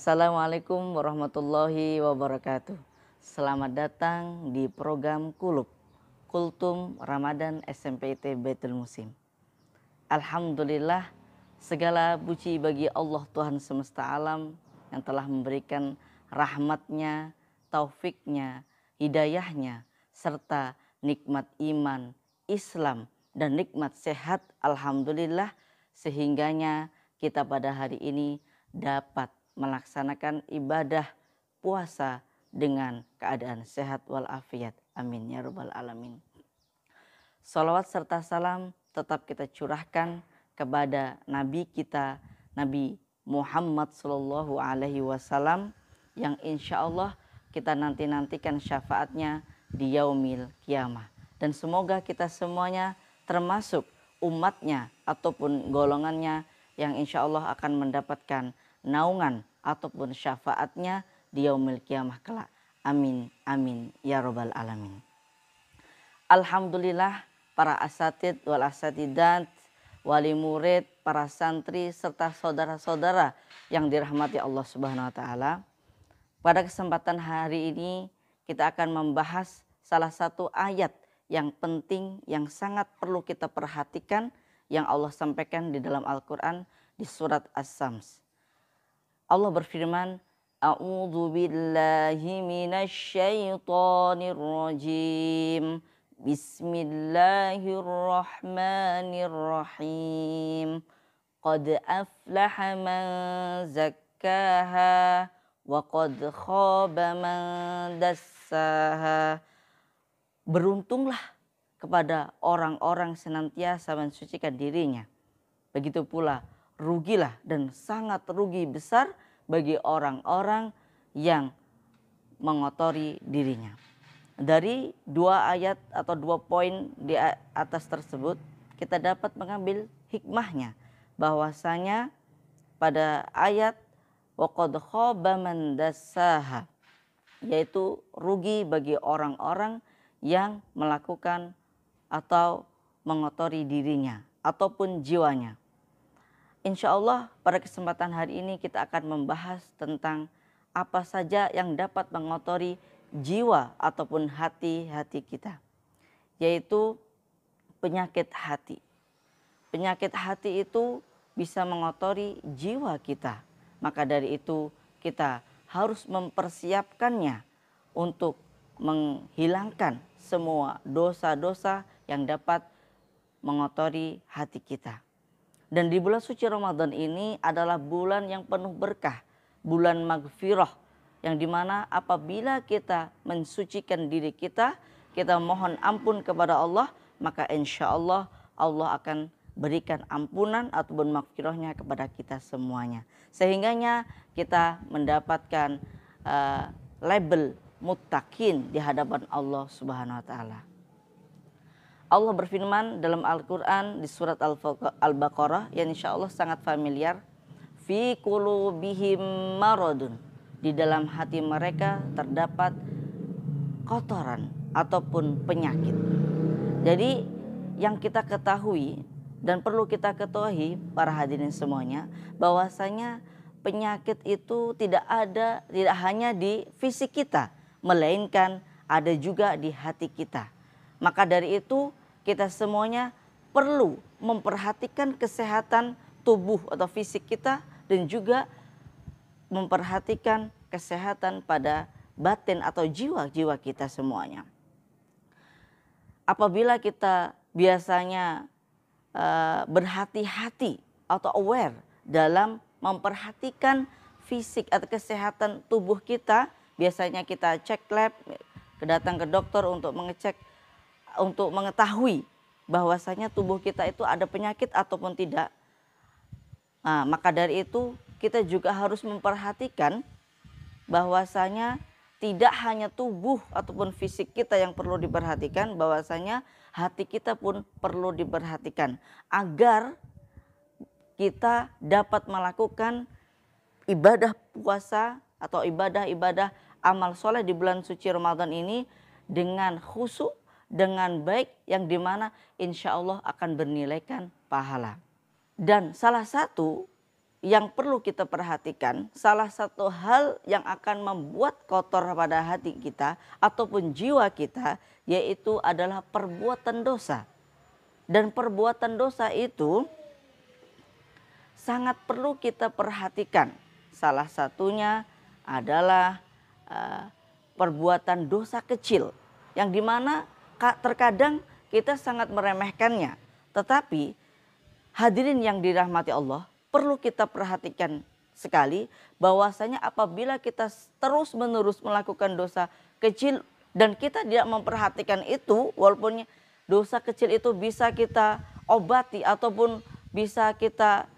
Assalamualaikum warahmatullahi wabarakatuh. Selamat datang di program Kultum Ramadan SMPT Baitul Musim. Alhamdulillah, segala puji bagi Allah Tuhan semesta alam yang telah memberikan rahmatnya, taufiknya, hidayahnya, serta nikmat iman, Islam, dan nikmat sehat. Alhamdulillah, sehingganya kita pada hari ini dapat melaksanakan ibadah puasa dengan keadaan sehat walafiat. Amin ya rabbal alamin. Salawat serta salam tetap kita curahkan kepada Nabi kita, Nabi Muhammad Sallallahu Alaihi Wasallam, yang insya Allah kita nantikan syafaatnya di yaumil kiamah. Dan semoga kita semuanya termasuk umatnya ataupun golongannya yang insya Allah akan mendapatkan naungan ataupun syafaatnya di yaumil kiamah kelak. Amin, amin, ya rabbal alamin. Alhamdulillah, para asatid wal asatidat, wali murid, para santri, serta saudara-saudara yang dirahmati Allah Subhanahu wa Ta'ala. Pada kesempatan hari ini kita akan membahas salah satu ayat yang penting, yang sangat perlu kita perhatikan, yang Allah sampaikan di dalam Al-Quran di surat As-Sams. Allah berfirman, A'udzu billahi minasyaitonir rajim. Bismillahirrahmanirrahim. Qad aflaha man zakkaha wa qad khaba man dassaha. Beruntunglah kepada orang-orang senantiasa mensucikan dirinya. Begitu pula rugilah dan sangat rugi besar bagi orang-orang yang mengotori dirinya. Dari dua ayat atau dua poin di atas tersebut kita dapat mengambil hikmahnya, bahwasanya pada ayat waqad khaba man dassaha, yaitu rugi bagi orang-orang yang melakukan atau mengotori dirinya ataupun jiwanya. Insya Allah pada kesempatan hari ini kita akan membahas tentang apa saja yang dapat mengotori jiwa ataupun hati-hati kita, yaitu penyakit hati. Penyakit hati itu bisa mengotori jiwa kita, maka dari itu kita harus mempersiapkannya untuk menghilangkan semua dosa-dosa yang dapat mengotori hati kita. Dan di bulan suci Ramadan ini adalah bulan yang penuh berkah, bulan maghfirah, yang dimana apabila kita mensucikan diri kita, kita mohon ampun kepada Allah, maka insya Allah Allah akan berikan ampunan ataupun maghfirahnya kepada kita semuanya. Sehingganya kita mendapatkan label muttaqin di hadapan Allah Subhanahu wa Ta'ala. Allah berfirman dalam Al-Quran di surat Al-Baqarah yang insya Allah sangat familiar. Fi qulubihim maradun, di dalam hati mereka terdapat kotoran ataupun penyakit. Jadi yang kita ketahui dan perlu kita ketahui para hadirin semuanya, bahwasanya penyakit itu tidak hanya di fisik kita, melainkan ada juga di hati kita. Maka dari itu kita semuanya perlu memperhatikan kesehatan tubuh atau fisik kita dan juga memperhatikan kesehatan pada batin atau jiwa-jiwa kita semuanya. Apabila kita biasanya berhati-hati atau aware dalam memperhatikan fisik atau kesehatan tubuh kita, biasanya kita cek lab, datang ke dokter untuk untuk mengetahui bahwasanya tubuh kita itu ada penyakit ataupun tidak. Nah, maka dari itu kita juga harus memperhatikan bahwasanya tidak hanya tubuh ataupun fisik kita yang perlu diperhatikan, bahwasanya hati kita pun perlu diperhatikan agar kita dapat melakukan ibadah puasa atau ibadah-ibadah amal soleh di bulan suci Ramadan ini dengan khusyuk, dengan baik, yang dimana insya Allah akan bernilaikan pahala. Dan salah satu yang perlu kita perhatikan, salah satu hal yang akan membuat kotor pada hati kita ataupun jiwa kita, yaitu adalah perbuatan dosa. Dan perbuatan dosa itu sangat perlu kita perhatikan. Salah satunya adalah perbuatan dosa kecil, yang dimana terkadang kita sangat meremehkannya. Tetapi hadirin yang dirahmati Allah, perlu kita perhatikan sekali bahwasanya apabila kita terus menerus melakukan dosa kecil dan kita tidak memperhatikan itu, walaupun dosa kecil itu bisa kita obati ataupun bisa kita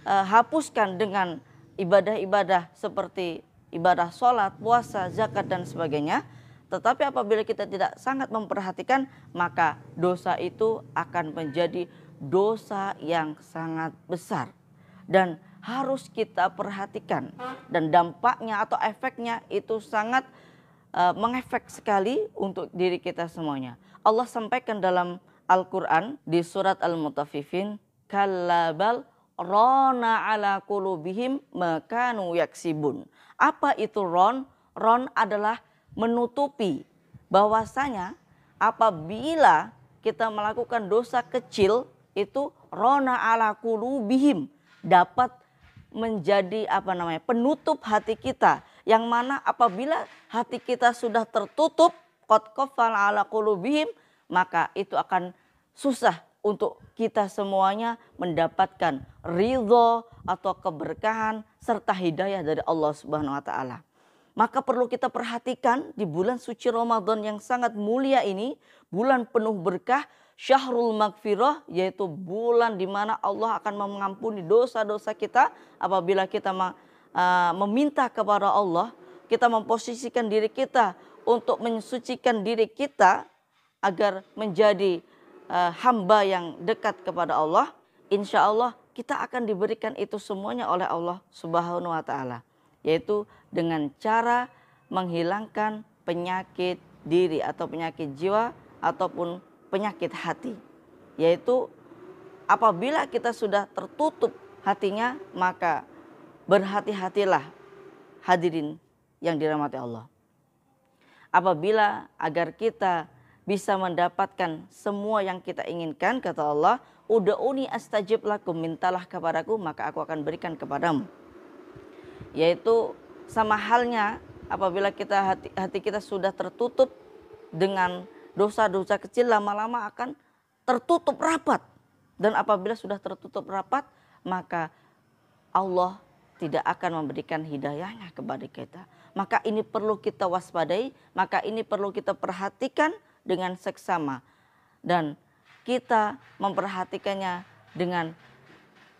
hapuskan dengan ibadah-ibadah seperti ibadah sholat, puasa, zakat dan sebagainya. Tetapi apabila kita tidak sangat memperhatikan, maka dosa itu akan menjadi dosa yang sangat besar. Dan harus kita perhatikan. Dan dampaknya atau efeknya itu sangat mengefek sekali untuk diri kita semuanya. Allah sampaikan dalam Al-Quran di surat Al-Mutaffifin, kalla bal rona ala qulubihim ma kanu yaksibun. Apa itu ron? Ron adalah menutupi, bahwasanya apabila kita melakukan dosa kecil itu rona ala qulubihim, dapat menjadi penutup hati kita, yang mana apabila hati kita sudah tertutup qad qafala ala qulubihim, maka itu akan susah untuk kita semuanya mendapatkan ridho atau keberkahan serta hidayah dari Allah Subhanahu wa taala. Maka perlu kita perhatikan di bulan suci Ramadan yang sangat mulia ini, bulan penuh berkah, Syahrul Maghfirah, yaitu bulan di mana Allah akan mengampuni dosa-dosa kita apabila kita meminta kepada Allah, kita memposisikan diri kita untuk mensucikan diri kita agar menjadi hamba yang dekat kepada Allah. Insya Allah kita akan diberikan itu semuanya oleh Allah Subhanahu wa taala, yaitu dengan cara menghilangkan penyakit diri atau penyakit jiwa ataupun penyakit hati. Yaitu apabila kita sudah tertutup hatinya, maka berhati-hatilah hadirin yang dirahmati Allah. Apabila agar kita bisa mendapatkan semua yang kita inginkan, kata Allah, ud'uni astajib lakum, mintalah kepadaku maka aku akan berikan kepadamu. Yaitu sama halnya apabila hati kita sudah tertutup dengan dosa-dosa kecil, lama-lama akan tertutup rapat. Dan apabila sudah tertutup rapat, maka Allah tidak akan memberikan hidayahnya kepada kita. Maka ini perlu kita waspadai, maka ini perlu kita perhatikan dengan seksama. Dan kita memperhatikannya dengan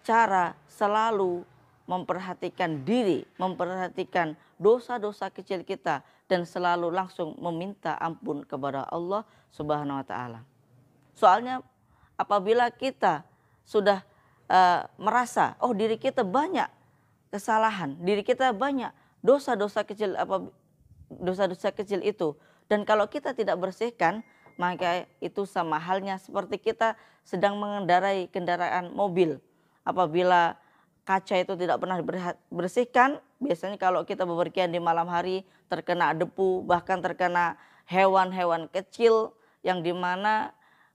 cara selalu memperhatikan diri, memperhatikan dosa-dosa kecil kita, dan selalu langsung meminta ampun kepada Allah Subhanahu wa taala. Soalnya apabila kita sudah merasa diri kita banyak kesalahan, diri kita banyak dosa-dosa kecil, dosa-dosa kecil itu, dan kalau kita tidak bersihkan, maka itu sama halnya seperti kita sedang mengendarai kendaraan mobil. Apabila kaca itu tidak pernah dibersihkan, biasanya kalau kita bepergian di malam hari terkena debu, bahkan terkena hewan-hewan kecil yang dimana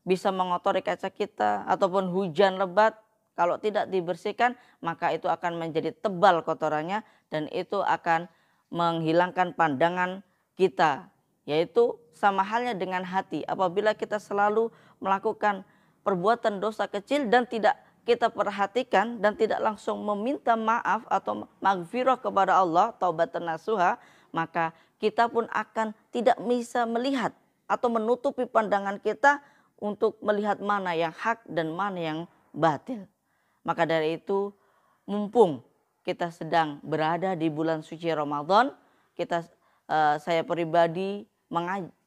bisa mengotori kaca kita, ataupun hujan lebat, kalau tidak dibersihkan maka itu akan menjadi tebal kotorannya dan itu akan menghilangkan pandangan kita. Yaitu sama halnya dengan hati, apabila kita selalu melakukan perbuatan dosa kecil dan tidak kita perhatikan dan tidak langsung meminta maaf atau maghfirah kepada Allah, taubatan nasuha, maka kita pun akan tidak bisa melihat atau menutupi pandangan kita untuk melihat mana yang hak dan mana yang batil. Maka dari itu, mumpung kita sedang berada di bulan suci Ramadan, saya pribadi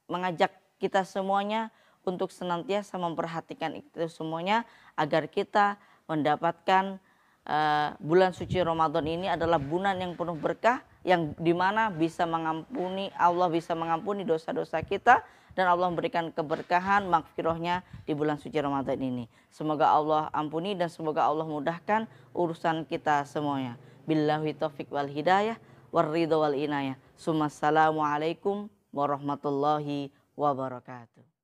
mengajak kita semuanya untuk senantiasa memperhatikan itu semuanya agar kita mendapatkan bulan suci Ramadan ini adalah bulan yang penuh berkah yang dimana bisa mengampuni, Allah bisa mengampuni dosa-dosa kita, dan Allah memberikan keberkahan makfirahnya di bulan suci Ramadan ini. Semoga Allah ampuni dan semoga Allah mudahkan urusan kita semuanya. Billahi taufiq wal hidayah warridho wal inayah. Assalamualaikum warahmatullahi wabarakatuh.